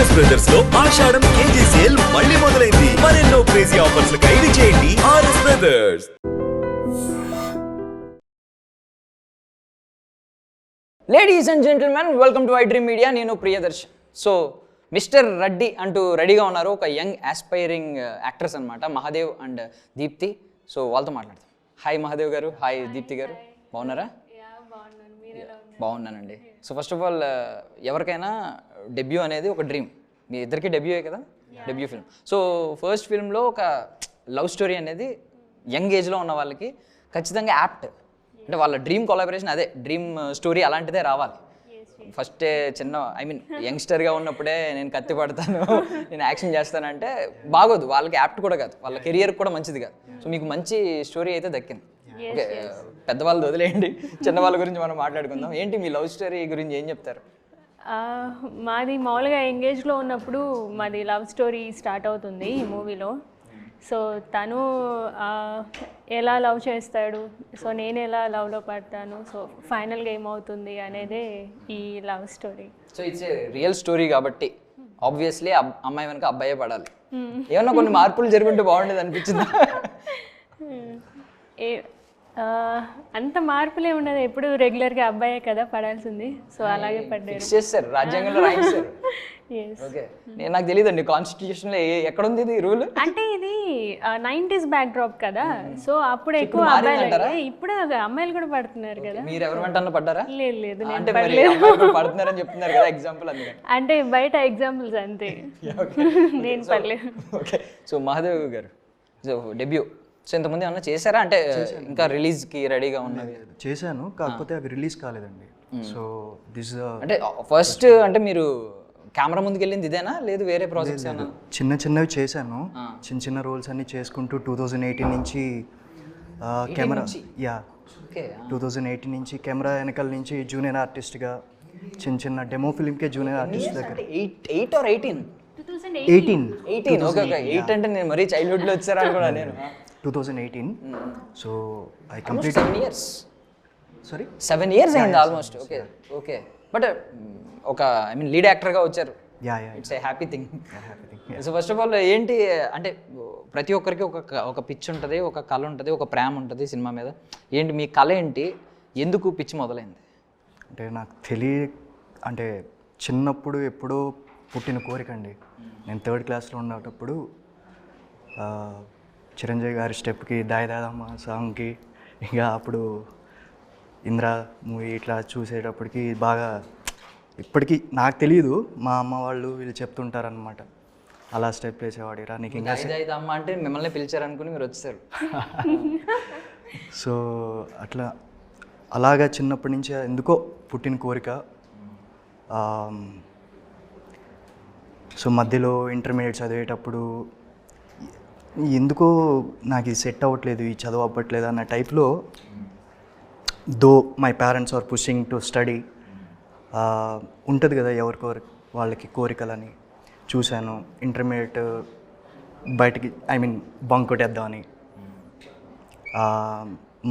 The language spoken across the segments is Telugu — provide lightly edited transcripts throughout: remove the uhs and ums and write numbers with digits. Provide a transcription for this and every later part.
ఆర్ఎస్ బ్రదర్స్ లో ఆషాఢం కేజీ సేల్ మళ్ళీ మొదలైంది. మరెన్నో క్రేజీ ఆఫర్స్ ఖైదీ చేయండి RS brothers. Ladies and gentlemen, welcome to I dream media. నేను ప్రియదర్శన్. సో మిస్టర్ రెడ్డి అంటూ రెడీగా ఉన్నారు ఒక యంగ్ ఆస్పైరింగ్ యాక్ట్రెస్ అనమాట, మహాదేవ్ అండ్ దీప్తి. సో వాళ్ళతో మాట్లాడతాం. హాయ్ మహాదేవ్ గారు, హాయ్ దీప్తి గారు, బాగున్నారా? బాగున్నానండి. సో ఫస్ట్ ఆఫ్ ఆల్ ఎవరికైనా డెబ్యూ అనేది ఒక డ్రీమ్. మీ ఇద్దరికి డెబ్యూయే కదా, డెబ్యూ ఫిల్మ్. సో ఫస్ట్ ఫిల్మ్లో ఒక లవ్ స్టోరీ అనేది యంగ్ ఏజ్లో ఉన్న వాళ్ళకి ఖచ్చితంగా యాప్ట్. అంటే వాళ్ళ డ్రీమ్ కొలాబరేషన్ అదే, డ్రీమ్ స్టోరీ అలాంటిదే రావాలి. ఫస్ట్ చిన్న యంగ్స్టర్గా ఉన్నప్పుడే నేను కత్తి పడతాను, నేను యాక్షన్ చేస్తానంటే బాగోదు, వాళ్ళకి యాప్ట్ కూడా కాదు, వాళ్ళ కెరియర్ కూడా మంచిది కాదు. సో మీకు మంచి స్టోరీ అయితే దక్కింది. ఓకే, పెద్దవాళ్ళు వదిలేయండి, చిన్నవాళ్ళ గురించి మనం మాట్లాడుకుందాం. ఏంటి మీ లవ్ స్టోరీ గురించి ఏం చెప్తారు? మాది మామూలుగా ఎంగేజ్లో ఉన్నప్పుడు మాది లవ్ స్టోరీ స్టార్ట్ అవుతుంది ఈ మూవీలో. సో తను ఎలా లవ్ చేస్తాడు, సో నేను ఎలా లవ్లో పడతాను, సో ఫైనల్గా ఏమవుతుంది అనేదే ఈ love story. So it's a real story కాబట్టి ఆబ్వియస్లీ అమ్మాయి వెనక అబ్బాయే పడాలి. ఏమన్నా కొన్ని మార్పులు జరుగుంటే బాగుండేది అనిపించింది. అంత మార్పులే ఉన్నది, ఎప్పుడు రెగ్యులర్గా అబ్బాయే కదా పడాల్సింది. సో అలాగే పడ్డారు, చేస్తారు, రాజ్యాంగంలో రాయించారు. ఓకే, నాకు తెలియదండి కాన్స్టిట్యూషన్లో ఎక్కడుంది ఇది రూల్. అంటే ఇది 90s బ్యాక్ డ్రాప్ కదా, సో అప్పుడు ఎక్కువ అబ్బాయిలు, ఇప్పుడు అమ్మాయిలు కూడా పడుతున్నారు కదా. మీరు ఎవరు వెంటనే పడ్డారా? లేదు లేదు, అంటే పడుతున్నారని చెప్తున్నారు కదా, ఎగ్జాంపుల్ అందుకని. అంటే బయట ఎగ్జాంపుల్స్ అంతే, నేను పడలేదు. ఓకే, సో మహాదేవ్ గారు సో డెబ్యూ, సో ఇంతమంది ఏమన్నా చేశారా? అంటే ఇంకా రిలీజ్కి రెడీగా ఉన్నది చేశాను, కాకపోతే అవి రిలీజ్ కాలేదండి. సో దిస్ అంటే ఫస్ట్ అంటే మీరు కెమెరా ముందుకు వెళ్ళింది ఇదేనా, లేదు వేరే ప్రాజెక్ట్స్ ఏనా? చిన్న చిన్నవి చేశాను, చిన్న చిన్న రోల్స్ అన్ని చేసుకుంటూ 2018 నుంచి కెమెరా 2018 నుంచి కెమెరా వెనకాల నుంచి జూనియర్ ఆర్టిస్ట్గా చిన్న చిన్న డెమో ఫిల్మ్కే జూనియర్ ఆర్టిస్ట్ దగ్గర 8 or 18? 18. ఓకే, 8 అంటే నేను మరీ చైల్డ్హుడ్లో వచ్చారా అనుకున్నా నేను. 2018. So I complete 7 years. Sorry 7 years అయింది ఆల్మోస్ట్. ఓకే ఓకే, బట్ ఒక లీడ్ యాక్టర్గా వచ్చారు. It's a happy thing. So first of all ఏంటి అంటే ప్రతి ఒక్కరికి ఒక పిచ్ ఉంటుంది, ఒక కళ ఉంటుంది, ఒక ప్రేమ ఉంటుంది సినిమా మీద. ఏంటి మీ కళ ఏంటి, ఎందుకు పిచ్ మొదలైంది? అంటే నాకు అంటే చిన్నప్పుడు ఎప్పుడో పుట్టిన కోరిక అండి. నేను 3rd క్లాస్లో ఉన్నప్పుడు చిరంజీవి గారి స్టెప్కి దాయదాదమ్మ సాంగ్కి, ఇంకా అప్పుడు ఇంద్ర మూవీ ఇట్లా చూసేటప్పటికి బాగా, ఇప్పటికీ నాకు తెలియదు, మా అమ్మ వాళ్ళు వీళ్ళు చెప్తుంటారనమాట, అలా స్టెప్ వేసేవాడిరా నీకు ఇంకా అమ్మ అంటే మిమ్మల్ని పిలిచారనుకుని మీరు వచ్చారు. సో అలాగా చిన్నప్పటి నుంచి ఎందుకో పుట్టిన కోరిక. సో మధ్యలో ఇంటర్మీడియట్ చదివేటప్పుడు ఎందుకో నాకు ఇది సెట్ అవ్వట్లేదు, ఈ చదువు అవ్వట్లేదు అన్న టైప్లో, though my parents are pushing to study, ఉంటుంది కదా ఎవరికొరి వాళ్ళకి కోరికలని. చూశాను ఇంటర్మీడియట్ బయటికి బంక్ కొట్టేద్దామని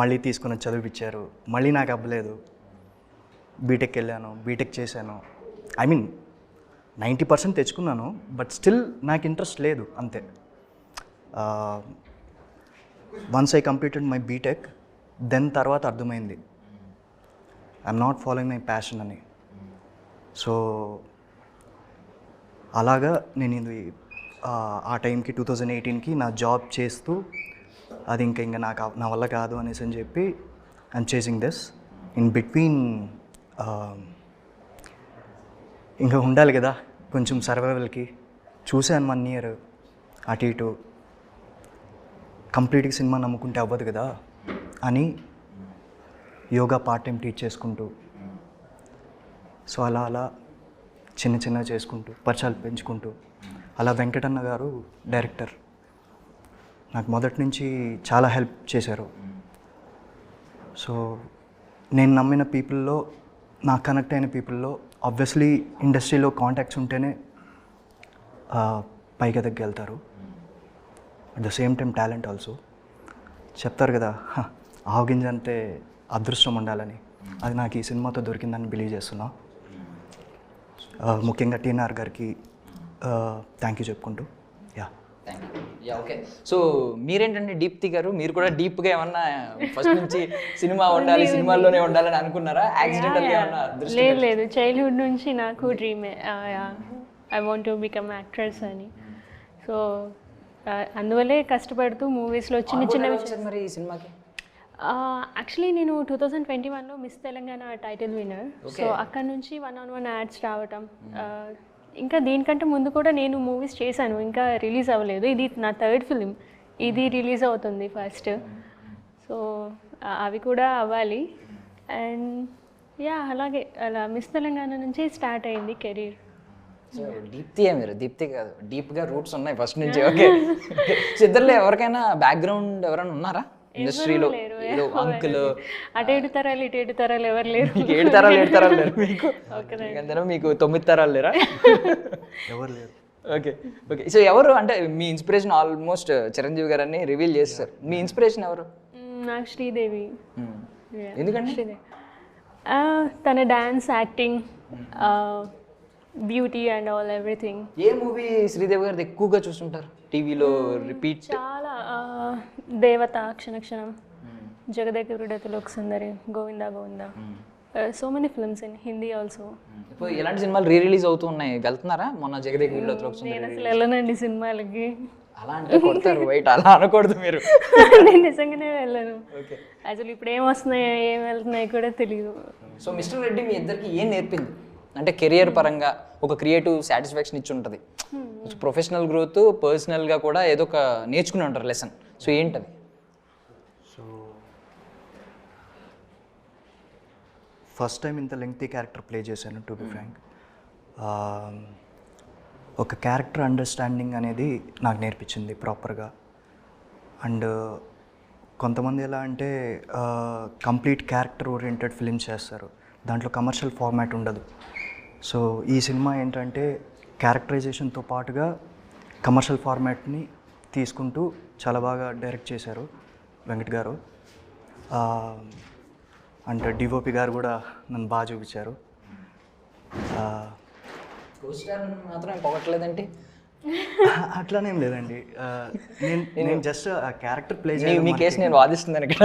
మళ్ళీ తీసుకుని చదివిపించారు, మళ్ళీ నాకు అవ్వలేదు. బీటెక్ వెళ్ళాను, బీటెక్ చేశాను, 90% తెచ్చుకున్నాను, బట్ స్టిల్ నాకు ఇంట్రెస్ట్ లేదు అంతే. Once I completed my BTech, then తర్వాత అర్థమైంది I'm not following my passion అని. సో అలాగా నేను ఇది ఆ టైంకి 2018కి నా జాబ్ చేస్తూ అది ఇంకా నా వల్ల కాదు అనేసి అని చెప్పి I'm chasing this. In between ఇంకా ఉండాలి కదా కొంచెం సర్వైవల్కి, చూశాను 1 year అటు ఇటు, కంప్లీట్గా సినిమా నమ్ముకుంటే అవ్వదు కదా అని యోగా పార్ట్ టైం టీచ్ చేసుకుంటూ, సో అలా చిన్న చేసుకుంటూ పరిచయాలు పెంచుకుంటూ, అలా వెంకటన్న గారు డైరెక్టర్ నాకు మొదటి నుంచి చాలా హెల్ప్ చేశారు. సో నేను నమ్మిన పీపుల్లో, నాకు కనెక్ట్ అయిన పీపుల్లో ఆబ్వియస్లీ ఇండస్ట్రీలో కాంటాక్ట్స్ ఉంటేనే పైకి ఎదగలుగుతారు. At the same time talent also. చెప్తారు కదా ఆవగింజ అంతే అదృష్టం ఉండాలని, అది నాకు ఈ సినిమాతో దొరికిందని బిలీవ్ చేస్తున్నా. ముఖ్యంగా టీఎన్ఆర్ గారికి థ్యాంక్ యూ చెప్పుకుంటూ యా. ఓకే. సో మీరేంటంటే దీప్తి గారు, మీరు కూడా డీప్గా ఏమన్నా ఫస్ట్ నుంచి సినిమా ఉండాలి, సినిమాల్లోనే ఉండాలని అనుకున్నారా? యాక్సిడెంటల్ ఏమన్నా దృష్టి? లేదు చైల్డ్హుడ్ నుంచి నాకు డ్రీమే I want to become actress అని. సో అందువల్లే కష్టపడుతూ మూవీస్లో చిన్న చిన్నవి. మరి ఈ సినిమాకి యాక్చువల్లీ నేను 2021లో Miss Telangana title winner. So అక్కడ నుంచి 1-on-1 యాడ్స్ రావటం, ఇంకా దీనికంటే ముందు కూడా నేను మూవీస్ చేశాను, ఇంకా రిలీజ్ అవ్వలేదు. ఇది నా థర్డ్ ఫిలిం, ఇది రిలీజ్ అవుతుంది ఫస్ట్. సో అవి కూడా అవ్వాలి. అండ్ యా అలాగే అలా మిస్ తెలంగాణ నుంచి స్టార్ట్ అయింది కెరీర్. సో దీప్తియే మీరు, దీప్తి కాదు, డీప్గా రూట్స్ ఉన్నాయి ఫస్ట్ నుంచి. ఓకే. ఇద్దరులో ఎవరికైనా బ్యాక్గ్రౌండ్ ఎవరైనా ఉన్నారా ఇండస్ట్రీలో? ఏదో అంకుల్ అటు 7 తరాలు ఇటు 7 తరాలు ఎవరు లేరు. 7 తరాలు లేరు మీకు? అందులో మీకు 9 తరాలు లేరా? ఎవరు లేరు. ఓకే. సో ఎవరు అంటే మీ ఇన్స్పిరేషన్? ఆల్మోస్ట్ చిరంజీవి గారు అని రివీల్ చేస్తారు. మీ ఇన్స్పిరేషన్ ఎవరు? నాకు శ్రీదేవి. ఎందుకంటే శ్రీదేవి తన dance, acting, beauty and all everything. ఏ మూవీ శ్రీదేవి గారిది ఎక్కువగా చూస్తుంటారు టీవీలో రిపీట్? చాలా దేవత, క్షణక్షణం, జగదేకరుడతలోక సుందరి, Govinda Govinda, so many films in Hindi also. ఇప్పుడు ఇలాంటి సినిమాలు రీరిలీజ్ అవుతూ ఉన్నాయి, వెళ్తున్నారా? మొన్న జగదేకరుడతలోక సుందరి. నేను అసలు వెళ్ళనండి సినిమాలకి. అలా అంటే కొడతారు బయట, అలా అనకూడదు మీరు. నేను నిజంగానే వెళ్ళను. అసలు ఇప్పుడు ఏం వస్తున్నాయో ఏం వెళ్తున్నాయో కూడా తెలియదు. సో మిస్టర్ రెడ్డి మీ ఇద్దరికి ఏం నేర్పింది? అంటే కెరియర్ పరంగా ఒక క్రియేటివ్ సాటిస్ఫాక్షన్ ఇచ్చి ఉంటుంది, ప్రొఫెషనల్ గ్రోత్, పర్సనల్గా కూడా ఏదో ఒక నేర్చుకుని ఉంటారు లెసన్. సో ఏంటది? సో ఫస్ట్ టైం ఇంత లెంగ్తీ క్యారెక్టర్ ప్లే చేశాను, టు బి ఫ్రాంక్. ఒక క్యారెక్టర్ అండర్స్టాండింగ్ అనేది నాకు నేర్పించింది ప్రాపర్గా. అండ్ కొంతమంది ఎలా అంటే కంప్లీట్ క్యారెక్టర్ ఓరియంటెడ్ ఫిలిమ్స్ చేస్తారు, దాంట్లో కమర్షియల్ ఫార్మాట్ ఉండదు. సో ఈ సినిమా ఏంటంటే క్యారెక్టరైజేషన్తో పాటుగా కమర్షియల్ ఫార్మాట్ని తీసుకుంటూ చాలా బాగా డైరెక్ట్ చేశారు వెంకట్ గారు. అండ్ డిఓపి గారు కూడా నన్ను బాగా చూపించారు. మాత్రం పొగట్లేదంటే అట్లానేం లేదండి, నేను జస్ట్ ఆ క్యారెక్టర్ ప్లే చేయాలి. మీ కేసు నేను వాదిస్తున్నాను ఇక్కడ.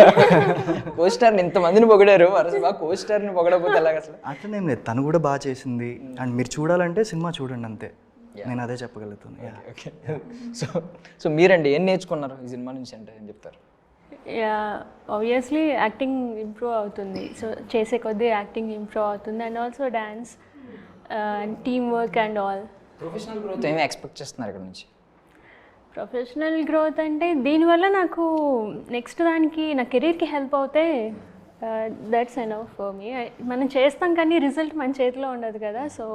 కోస్టార్ని ఇంతమందిని పొగిడారు, వరుసగా కోస్టార్ని పొగడకపోతే ఎలాగ అసలు? అట్లనేం లేదు, తను కూడా బాగా చేసింది. అండ్ మీరు చూడాలంటే సినిమా చూడండి అంతే, నేను అదే చెప్పగలుగుతాను. ఓకే. సో మీరండి ఏం నేర్చుకున్నారు ఈ సినిమా నుంచి అంటే ఏం చెప్తారు? ఆబ్వియస్లీ యాక్టింగ్ ఇంప్రూవ్ అవుతుంది. సో చేసే కొద్దీ యాక్టింగ్ ఇంప్రూవ్ అవుతుంది. And also dance, team work and all. Professional growth ఏమి ఎక్స్పెక్ట్ చేస్తున్నారు ఇక్కడ నుంచి? ప్రొఫెషనల్ గ్రోత్ అంటే దీనివల్ల నాకు నెక్స్ట్ దానికి నా కెరీర్కి హెల్ప్ అవుతే దట్స్ ఎనఫ్ ఫర్ మీ. మనం చేస్తాం కానీ రిజల్ట్ మన చేతిలో ఉండదు కదా. So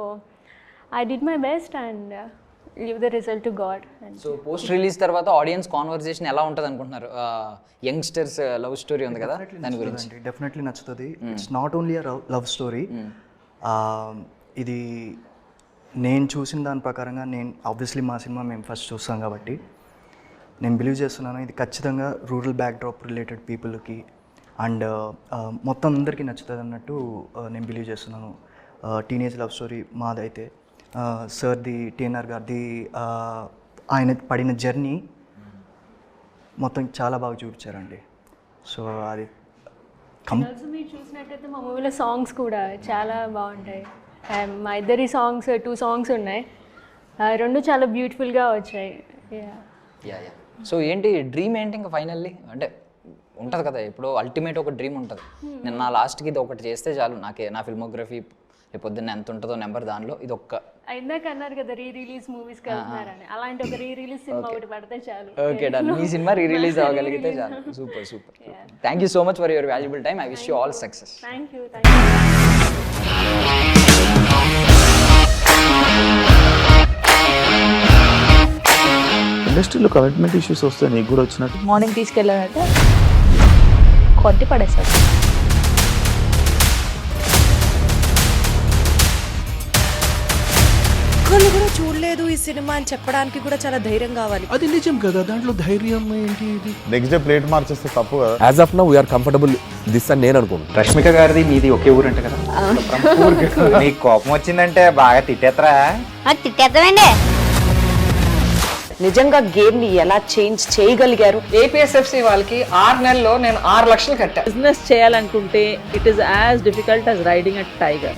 I did my best and leave the result to God. So post release తర్వాత ఆడియన్స్ కాన్వర్జేషన్ ఎలా ఉంటుంది అనుకుంటున్నారు? యంగ్స్టర్స్ లవ్ స్టోరీ ఉంది కదా, దాని గురించి. డెఫినెట్లీ నచ్చుతుంది. It's not only a love story. ఇది నేను చూసిన దాని ప్రకారంగా, నేను ఆబ్వియస్లీ మా సినిమా మేము ఫస్ట్ చూస్తాం కాబట్టి నేను బిలీవ్ చేస్తున్నాను ఇది ఖచ్చితంగా రూరల్ బ్యాక్డ్రాప్ రిలేటెడ్ పీపుల్కి అండ్ మొత్తం అందరికీ నచ్చుతుంది అన్నట్టు నేను బిలీవ్ చేస్తున్నాను. టీనేజ్ లవ్ స్టోరీ మాదైతే సార్ది, టీఎన్ఆర్ గారిది, ఆయన పడిన జర్నీ మొత్తం చాలా బాగా చూపించారండి. సో అది మీరు చూసినట్టయితే మా మూవీలో సాంగ్స్ కూడా చాలా బాగుంటాయి. మా ఇద్దరి సాంగ్స్ 2 సాంగ్స్ ఉన్నాయి, 2 చాలా బ్యూటిఫుల్గా వచ్చాయి. సో ఏంటి డ్రీమ్ ఏంటి ఇంకా ఫైనల్లీ? అంటే ఉంటుంది కదా ఇప్పుడు అల్టిమేట్ ఒక డ్రీమ్ ఉంటుంది, నేను నా లాస్ట్కి ఇది ఒకటి చేస్తే చాలు, నా ఫిల్మోగ్రఫీ పొద్దున్న ఎంత ఉంటుందో నెంబర్, దానిలో ఇది ఒక్క. ఇందాక అన్నారు కదా రిలీజ్ మూవీస్కి వెళ్తున్నారని, అలాంటి ఒక రిలీజ్ సినిమా ఒకటి పడితే చాలు. Okay done. మీ సినిమా రిలీజ్ అవ్వగలిగితే చాలు. Super. Thank you so much for your valuable time. I wish you all success. Thank you. ఇండస్ట్రీలో కమిట్మెంట్ ఇష్యూస్ వస్తే నీకు కూడా వచ్చినట్టు? మార్నింగ్ తీసుకెళ్ళాలంటే కొట్టి పడేసాడు. ఒక్కళ్ళు కూడా చూడలేదు ఈ సినిమా అని చెప్పడానికి కూడా చాలా ధైర్యం కావాలి. అది నిజం కదా, దాంట్లో ధైర్యం ఏంటి? ఇది నెక్స్ట్ డే ప్లేట్ మార్చేస్తే తప్పు కదా. As of now we are comfortable this అని నేను అనుకుంటున్నాను. రష్మిక గారిది మీది ఒకే ఊరు అంట కదా? నీకు కోపం వచ్చిందంటే బాగా తిట్టేత్తరా? తిట్టేద్దామండి. నిజంగా గేమ్ ని ఎలా చేంజ్ చేయగలిగారు? ఏపీఎస్ఎఫ్సి వాళ్ళకి 6 నెలల్లో నేను 6 లక్షలు కట్టా. బిజినెస్ చేయాలనుకుంటే it is as difficult as riding a tiger.